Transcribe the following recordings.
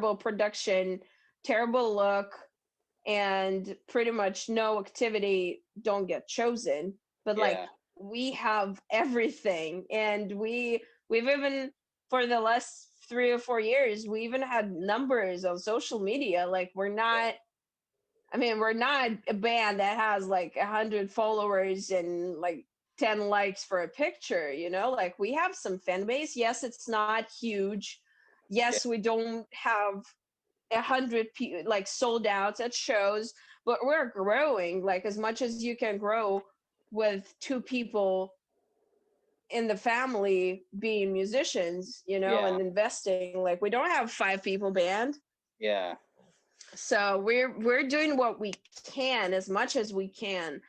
terrible production, terrible look, and pretty much no activity don't get chosen. But like Yeah. we have everything, and we've even for the last 3 or 4 years we even had numbers on social media. Like we're not, I mean, we're not a band that has like 100 followers and like 10 likes for a picture, you know? Like we have some fan base. Yes, it's not huge. Yeah. Yes, we don't have 100 like sold outs at shows, but we're growing like as much as you can grow with two people in the family being musicians, you know, Yeah. and investing. Like we don't have 5 people band. Yeah. So we're doing what we can as much as we can.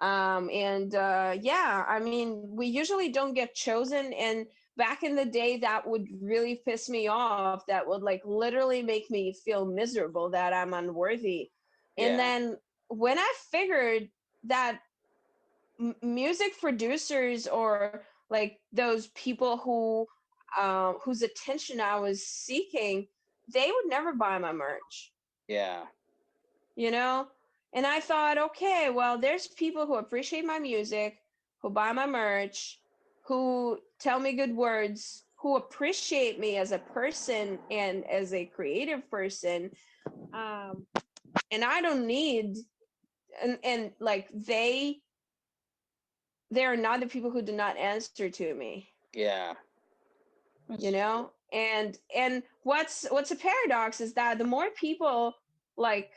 And yeah, I mean, we usually don't get chosen, and back in the day that would really piss me off. That would like literally make me feel miserable that I'm unworthy. And Yeah. then when I figured that music producers or like those people who whose attention I was seeking, they would never buy my merch, Yeah. you know? And I thought, okay, well, there's people who appreciate my music, who buy my merch, who tell me good words, who appreciate me as a person and as a creative person. Um, and I don't need, and like they are not the people who do not answer to me, Yeah. you That's true. know? And what's a paradox is that the more people like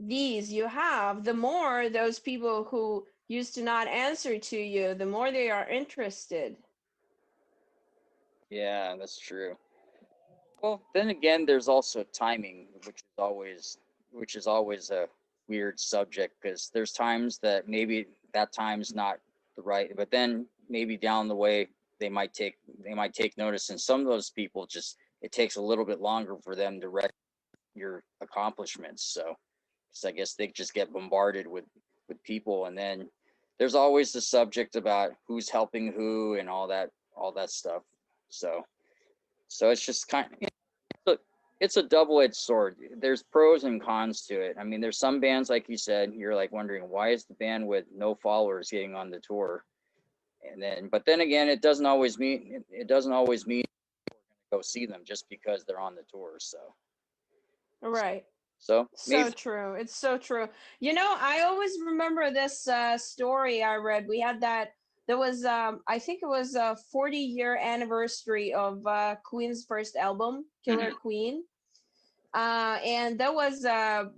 these you have, the more those people who used to not answer to you, the more they are interested. Yeah, that's true. Well, then again, there's also timing, which is always a weird subject because there's times that maybe that time's not the right, but then maybe down the way they might take notice, and some of those people just it takes a little bit longer for them to recognize your accomplishments. So, 'cause I guess they just get bombarded with people, and then there's always the subject about who's helping who and all that stuff. So so it's just kind of it's a double-edged sword. There's pros and cons to it. I mean, there's some bands like you said, you're like wondering why is the band with no followers getting on the tour, and then but then again, it doesn't always mean go see them just because they're on the tour. Right. So So maybe true. It's so true. You know, I always remember this story I read. We had that. There was, I think it was a 40-year anniversary of Queen's first album, Killer mhm, Queen. And there was a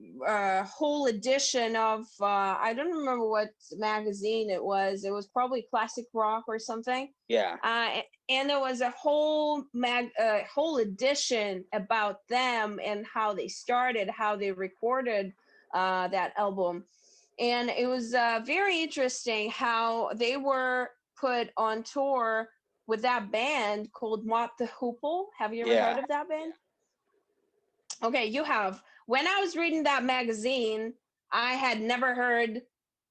whole edition of I don't remember what magazine it was. It was probably Classic Rock or something. yeah, And there was a whole edition about them and how they started, how they recorded that album, and it was very interesting how they were put on tour with that band called Mott the Hoople. Have you ever yeah, heard of that band? Okay, you have. When I was reading that magazine, I had never heard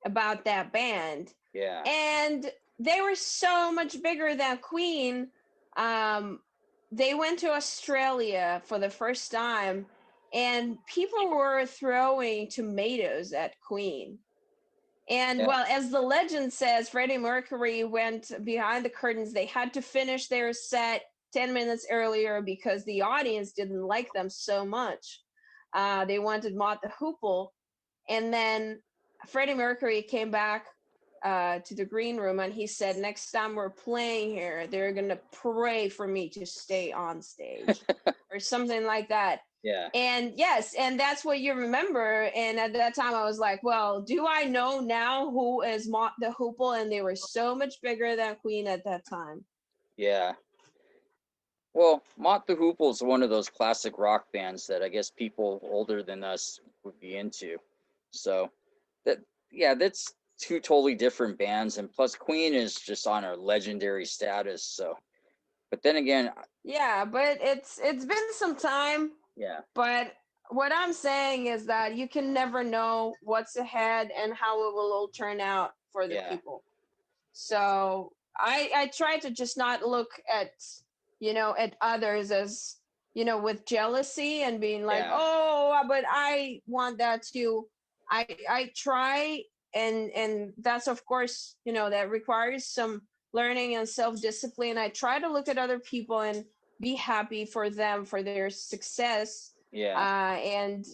about that band. yeah, And they were so much bigger than Queen. Um, they went to Australia for the first time, and people were throwing tomatoes at Queen. And yeah, well, as the legend says, Freddie Mercury went behind the curtains. They had to finish their set 10 minutes earlier because the audience didn't like them so much. They wanted Mott the Hoople. And then Freddie Mercury came back to the green room and he said, next time we're playing here, they're going to pray for me to stay on stage or something like that. yeah. And yes, and that's what you remember. And at that time, I was like, well, do I know now who is Mott the Hoople? And they were so much bigger than Queen at that time. Yeah. Well, Mott the Hoople is one of those classic rock bands that I guess people older than us would be into. So that yeah, that's two totally different bands, and plus Queen is just on a legendary status. So, but then again, Yeah, but it's been some time. yeah, But what I'm saying is that you can never know what's ahead and how it will all turn out for the yeah, people. So I try to just not look at, you know, at others as with jealousy and being like, Yeah. oh, but I want that too. I try, and that's, of course, that requires some learning and self-discipline. I try to look at other people and be happy for them, for their success. Yeah. And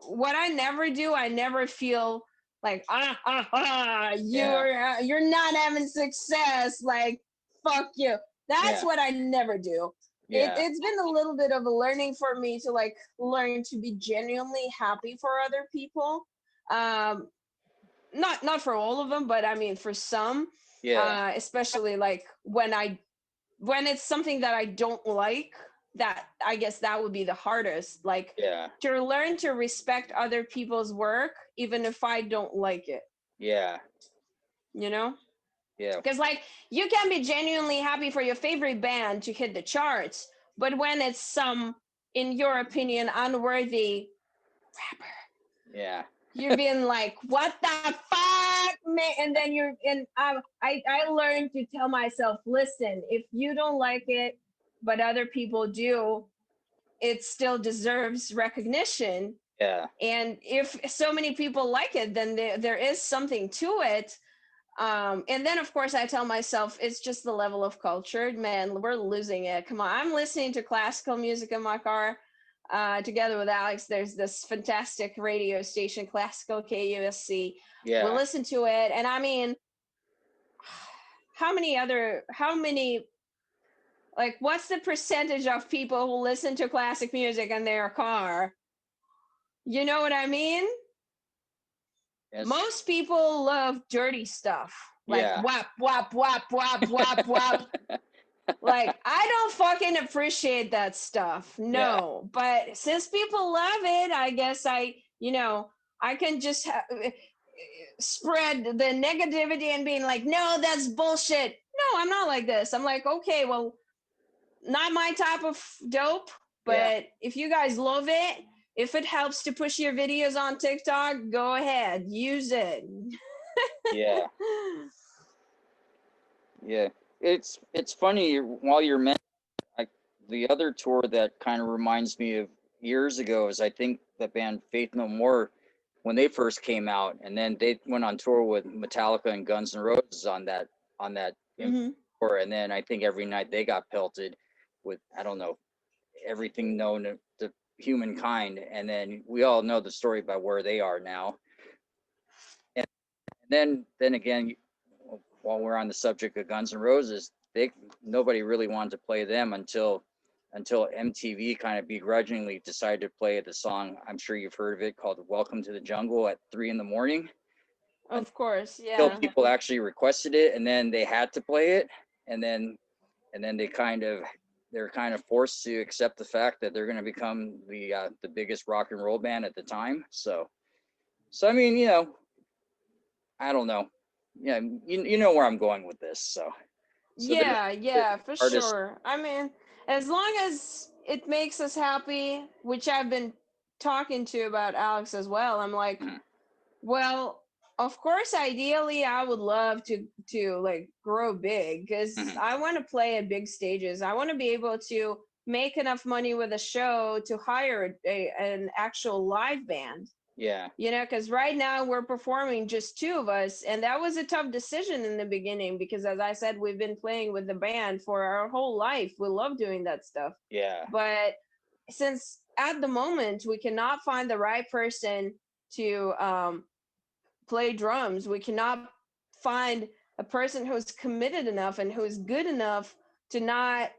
what I never do, I never feel like, Yeah. you're not having success, like, fuck you. That's Yeah. what I never do. Yeah. It's been a little bit of a learning for me to, like, learn to be genuinely happy for other people. um not for all of them, but I mean for some. Yeah. Especially like when it's something that I don't like, that I guess that would be the hardest. Like, Yeah. to learn to respect other people's work, even if I don't like it, Yeah. you know? Yeah. Because, like, you can be genuinely happy for your favorite band to hit the charts, but when it's some, in your opinion, unworthy rapper, Yeah. you're being like, what the fuck, man? And then I learned to tell myself, listen, if you don't like it, but other people do, it still deserves recognition. Yeah. And if so many people like it, then there is something to it. And then, of course, I tell myself it's just the level of culture. Man, we're losing it. Come on. I'm listening to classical music in my car, together with Alex. There's this fantastic radio station, Classical KUSC. We Yeah. listen to it. And I mean, how many, like, what's the percentage of people who listen to classic music in their car? You know what I mean? Yes. Most people love dirty stuff, like Yeah. whap, whap, whap, whap, whap, whap. Like, I don't fucking appreciate that stuff. Yeah. No. But since people love it, I guess I can just spread the negativity and being like, no, that's bullshit. No, I'm not like this. I'm like, okay, well, not my type of dope, Yeah. but if you guys love it, if it helps to push your videos on TikTok, go ahead, use it. Yeah. Yeah. It's funny while you're mentioning, like, the other tour that kind of reminds me of years ago is, I think, the band Faith No More, when they first came out, and then they went on tour with Metallica and Guns N' Roses on that Hmm. tour, and then I think every night they got pelted with, I don't know, everything known to humankind, and then we all know the story about where they are now. And then again, while we're on the subject of Guns N' Roses, they nobody really wanted to play them until MTV kind of begrudgingly decided to play the song. I'm sure you've heard of it, called "Welcome to the Jungle" at 3 in the morning. Of course, Until yeah. people actually requested it, and then they had to play it, and then they're kind of forced to accept the fact that they're going to become the biggest rock and roll band at the time. So I mean, I don't know. Yeah, you know where I'm going with this. So Yeah, they're yeah, for artists. sure. I mean, as long as it makes us happy, which I've been talking to about Alex as well, I'm like, Mhm, well, of course, ideally, I would love to like grow big, because mhm. I want to play at big stages. I want to be able to make enough money with a show to hire an actual live band. Yeah, Because right now we're performing just two of us, and that was a tough decision in the beginning, because, as I said, we've been playing with the band for our whole life. We love doing that stuff. yeah, But since at the moment we cannot find the right person to play drums, we cannot find a person who's committed enough and who's good enough to not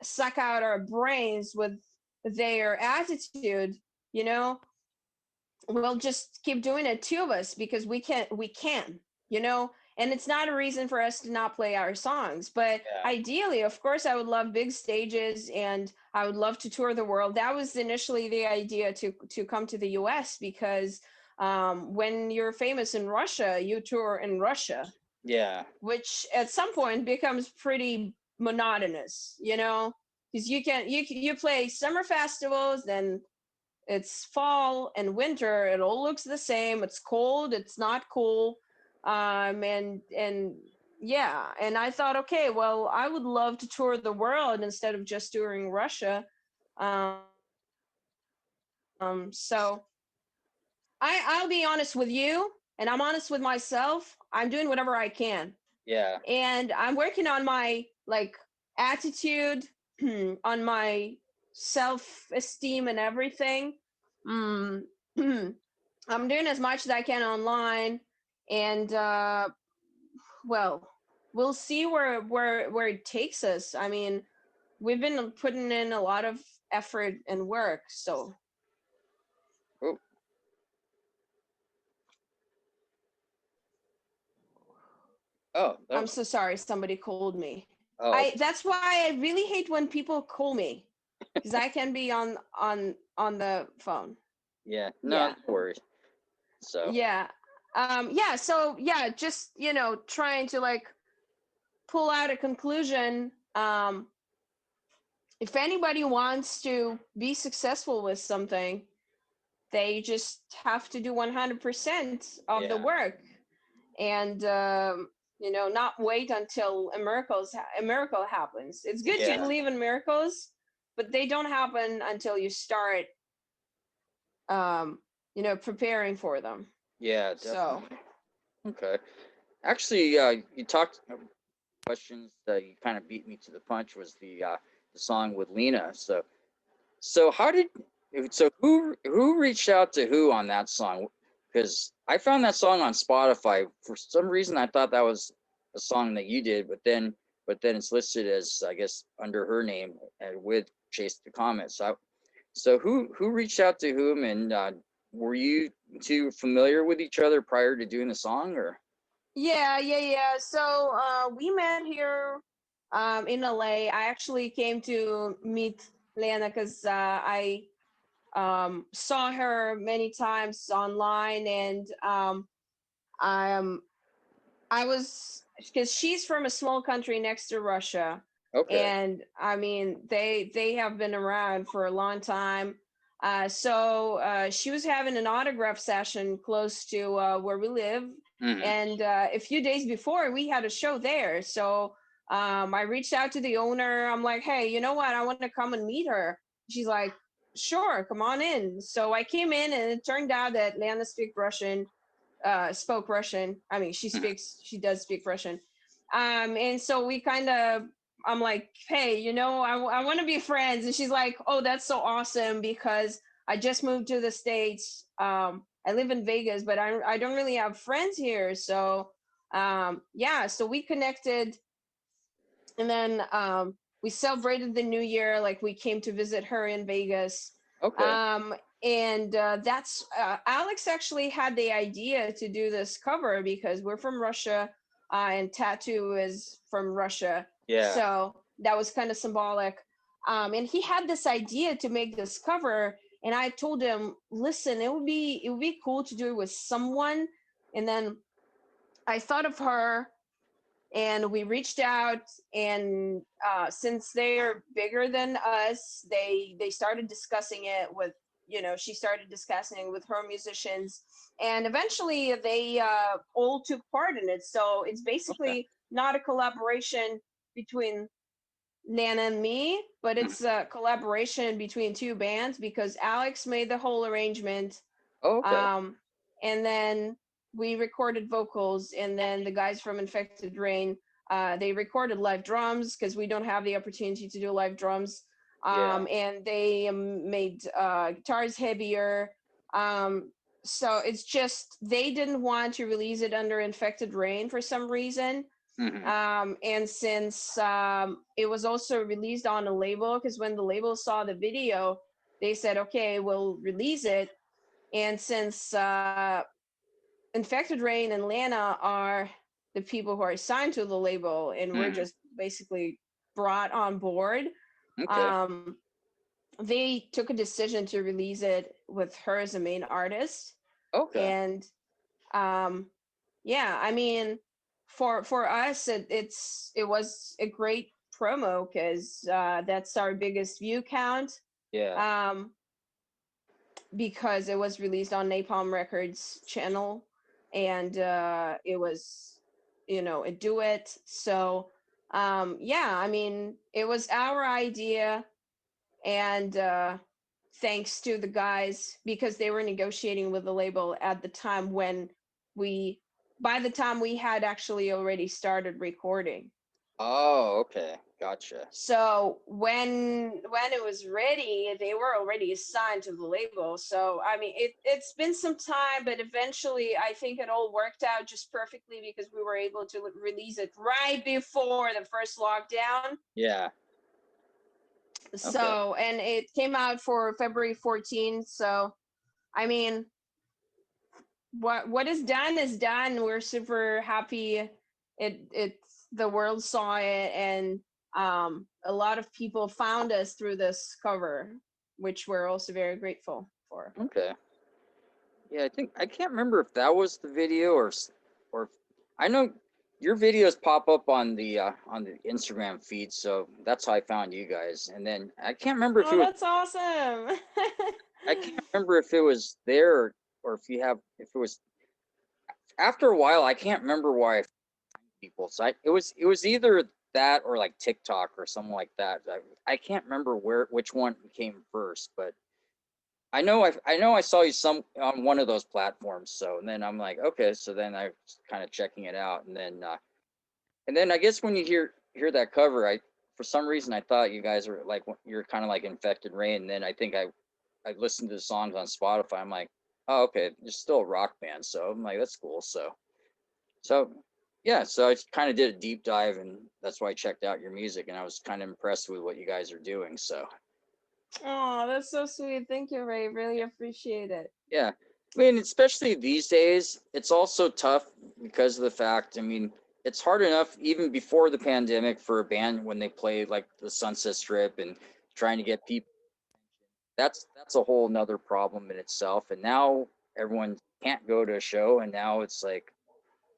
suck out our brains with their attitude, you know we'll just keep doing it, two of us, because we can, you know and it's not a reason for us to not play our songs. But yeah, ideally, of course, I would love big stages, and I would love to tour the world. That was initially the idea, to come to the US, because when you're famous in Russia, you tour in Russia, yeah, which at some point becomes pretty monotonous, because you play summer festivals, then it's fall and winter, it all looks the same, it's cold, it's not cool. And yeah, and I thought, okay, well, I would love to tour the world instead of just touring Russia. So I'll be honest with you, and I'm honest with myself. I'm doing whatever I can, Yeah. and I'm working on my like attitude, on my self-esteem and everything. Mm, I'm doing as much as I can online, and well, we'll see where it takes us. I mean, we've been putting in a lot of effort and work, so Oh, oh, that I'm was, so sorry somebody called me. oh, I That's why I really hate when people call me, because I can be on the phone. yeah. No, Yeah. no worries. So, Yeah. Yeah, so yeah, just, trying to like pull out a conclusion. If anybody wants to be successful with something, they just have to do 100% of the yeah, work, and not wait until a miracle happens. It's good to yeah, believe in miracles, but they don't happen until you start um preparing for them. yeah, So definitely. Okay. Actually, you talked questions that you kind of beat me to the punch was the song with Lena. So how did so who reached out to who on that song? Because I found that song on Spotify. For some reason, I thought that was a song that you did, but then it's listed as, I guess, under her name and with Chase the Comet. So who reached out to whom, and were you two familiar with each other prior to doing the song, or? yeah. So we met here in LA. I actually came to meet Lena because I saw her many times online, and um, I was, because she's from a small country next to Russia, Okay. and I mean they have been around for a long time. So she was having an autograph session close to where we live, Hmm. and a few days before we had a show there. So I reached out to the owner. I'm like, hey, you know what? I want to come and meet her. She's like, sure, come on in. So I came in, and it turned out that Lana spoke Russian. I mean, she does speak Russian. And so we kind of, I'm like, hey, I want to be friends. And she's like, oh, that's so awesome, because I just moved to the States. I live in Vegas, but I don't really have friends here. So, yeah, so we connected, and then we celebrated the new year. Like, we came to visit her in Vegas. Okay. um, and that's Alex actually had the idea to do this cover because we're from Russia, and Tattoo is from Russia, Yeah. so that was kind of symbolic. And he had this idea to make this cover, and I told him, listen, it would be cool to do it with someone. And then I thought of her, and we reached out, and since they're bigger than us, they started discussing it with, she started discussing with her musicians, and eventually they all took part in it. So it's Okay. basically not a collaboration between Nana and me, but Mhm. it's a collaboration between two bands, because Alex made the whole arrangement, Oh, okay. um, and then we recorded vocals, and then the guys from Infected Rain, they recorded live drums because we don't have the opportunity to do live drums. Yeah. And they made guitars heavier. Um, so it's just they didn't want to release it under Infected Rain for some reason. Hmm. And since it was also released on a label, because when the label saw the video, they said, okay, we'll release it. And since Infected Rain and Lana are the people who are signed to the label, and we're Hmm. just basically brought on board, Okay. um, they took a decision to release it with her as a main artist. Okay. And um, yeah, I mean, for us, it was a great promo, because that's our biggest view count. Yeah. Um, because it was released on Napalm Records channel, and it was do it. So yeah, I mean, it was our idea, and thanks to the guys, because they were negotiating with the label at the time when we by the time we had actually already started recording. Oh, okay, gotcha. So when it was ready, they were already assigned to the label. So I mean, it's been some time, but eventually I think it all worked out just perfectly because we were able to release it right before the first lockdown. Yeah. Okay. So, and it came out for February 14th. So I mean, what is done is done. We're super happy. It's the world saw it, and a lot of people found us through this cover, which we're also very grateful for. Okay. Yeah, I think I can't remember if that was the video or I know your videos pop up on the Instagram feed, so that's how I found you guys. And then I can't remember if Oh, it was that's awesome. I can't remember if it was there or if it was after a while. I can't remember why I found people. So it was either that or like TikTok or something like that. I can't remember which one came first, but I know I saw you some on one of those platforms. So and then I'm like, okay. So then I was kind of checking it out, and then I guess when you hear that cover, I for some reason I thought you guys were like you're kind of like Infected Rain. And then I think I listened to the songs on Spotify. I'm like, oh okay, you're still a rock band. So I'm like, that's cool. So yeah, so I kind of did a deep dive, and that's why I checked out your music, and I was kind of impressed with what you guys are doing. So Oh, that's so sweet. Thank you, Ray. Really appreciate it. yeah, I mean, especially these days, it's also tough because of the fact, I mean, it's hard enough even before the pandemic for a band when they play like the Sunset Strip and trying to get people. That's a whole nother problem in itself. And now everyone can't go to a show, and now it's like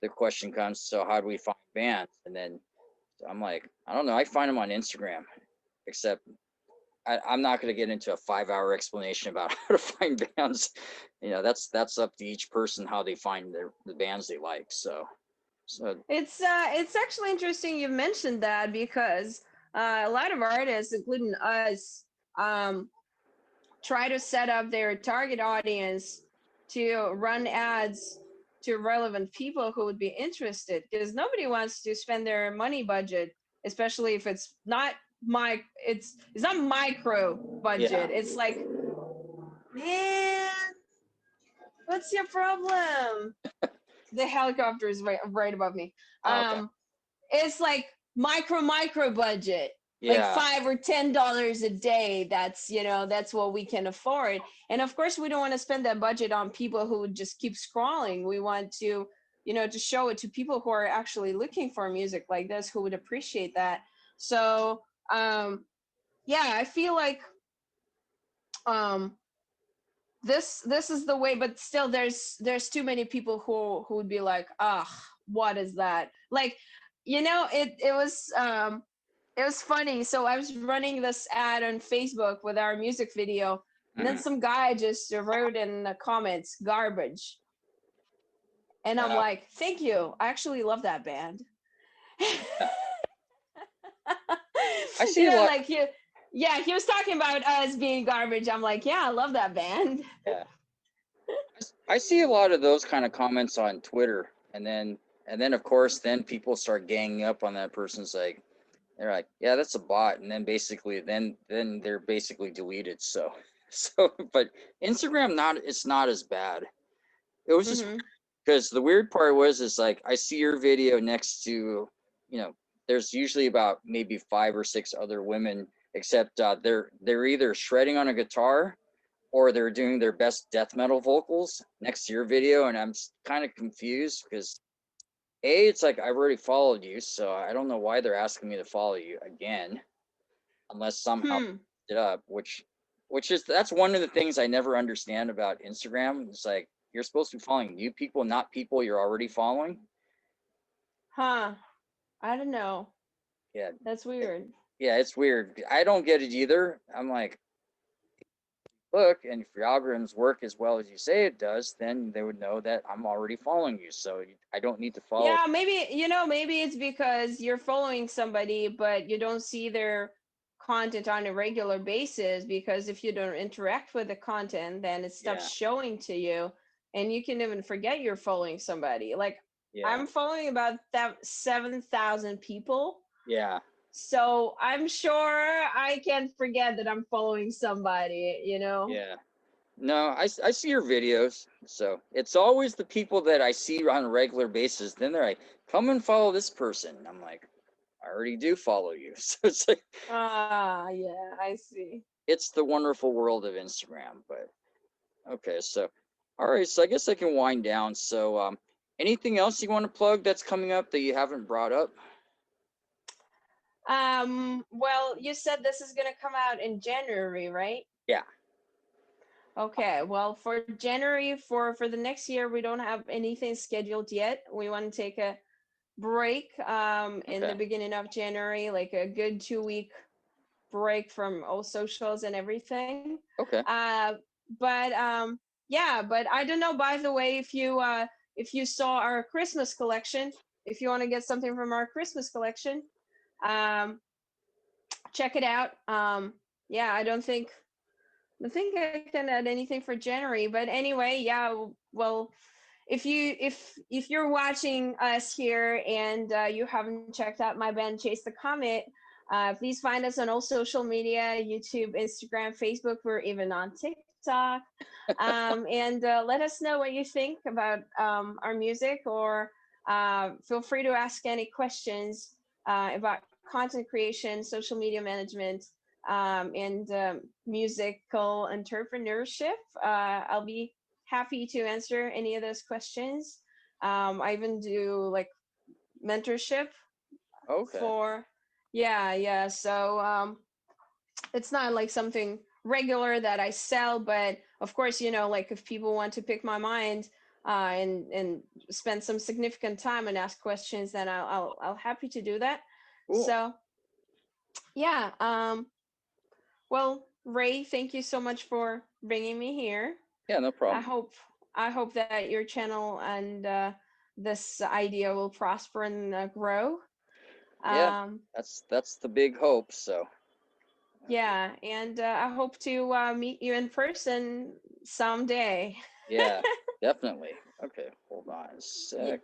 the question comes, so how do we find bands? And then I'm like, I don't know, I find them on Instagram, except I'm not going to get into a 5-hour explanation about how to find bands. That's up to each person how they find the bands they like. So It's actually interesting you mentioned that because a lot of artists, including us, um, try to set up their target audience to run ads to relevant people who would be interested, because nobody wants to spend their money budget, especially if it's not it's not micro yeah, budget. It's like, man, what's your problem? The helicopter is right above me. okay, It's like micro budget, like yeah, $5 or $10 a day. That's what we can afford. And of course we don't want to spend that budget on people who would just keep scrolling. We want to show it to people who are actually looking for music like this, who would appreciate that. So yeah, I feel like um this is the way, but still there's too many people who would be like, what is that? Like, it was funny. So I was running this ad on Facebook with our music video, and then mm, some guy just wrote in the comments, garbage. And I'm uh, like, thank you, I actually love that band. yeah. I see a lot. Like he was talking about us being garbage. I'm like, yeah, I love that band. Yeah, I see a lot of those kind of comments on Twitter, and then of course then people start ganging up on that person's like they're like, yeah, that's a bot, and then basically then they're basically deleted. So but Instagram, not it's not as bad. It was just Hmm. because the weird part was is like I see your video next to, you know, there's usually about maybe 5 or 6 other women, except they're either shredding on a guitar or they're doing their best death metal vocals next to your video, and I'm kind of confused because it's like I've already followed you, so I don't know why they're asking me to follow you again, unless somehow Hmm. it up, which is that's one of the things I never understand about Instagram. It's like you're supposed to be following new people, not people you're already following. Huh. I don't know. Yeah, That's weird. yeah, it's weird. I don't get it either. I'm like, look, and if your algorithms work as well as you say it does, then they would know that I'm already following you. So I don't need to follow. Yeah, maybe, maybe it's because you're following somebody, but you don't see their content on a regular basis, because if you don't interact with the content, then it stops Yeah, showing to you, and you can even forget you're following somebody. Like, yeah, I'm following about that 7,000 people. yeah, So I'm sure I can't forget that I'm following somebody. yeah. No, I see your videos. So it's always the people that I see on a regular basis. Then they're like, come and follow this person. I'm like, I already do follow you. So it's like, Ah, yeah, I see. it's the wonderful world of Instagram. But okay, so all right, so I guess I can wind down. So anything else you want to plug that's coming up that you haven't brought up? Well, you said this is gonna come out in January, right? Yeah. Okay, well, for January, for the next year, we don't have anything scheduled yet. We want to take a break in the Okay. beginning of January, like a good 2 week break from all socials and everything. Okay. Uh, but yeah, but I don't know. By the way, if you saw our Christmas collection, if you want to get something from our Christmas collection, um, check it out. Yeah, I don't think I can add anything for January. But anyway, yeah. Well, if you're watching us here and you haven't checked out my band Chase the Comet, please find us on all social media: YouTube, Instagram, Facebook. We're even on TikTok. And let us know what you think about our music, or feel free to ask any questions about content creation, social media management, and musical entrepreneurship. I'll be happy to answer any of those questions. I even do like mentorship Okay. for, yeah, yeah. So it's not like something regular that I sell, but of course, like if people want to pick my mind and spend some significant time and ask questions, then I'll happy to do that. Cool. So yeah. Well, Ray, thank you so much for bringing me here. Yeah, no I problem. hope I hope that your channel and this idea will prosper and grow. Yeah, Um, that's the big hope. So okay. yeah, and I hope to meet you in person someday. Yeah, definitely. Okay, hold on a Y- sec.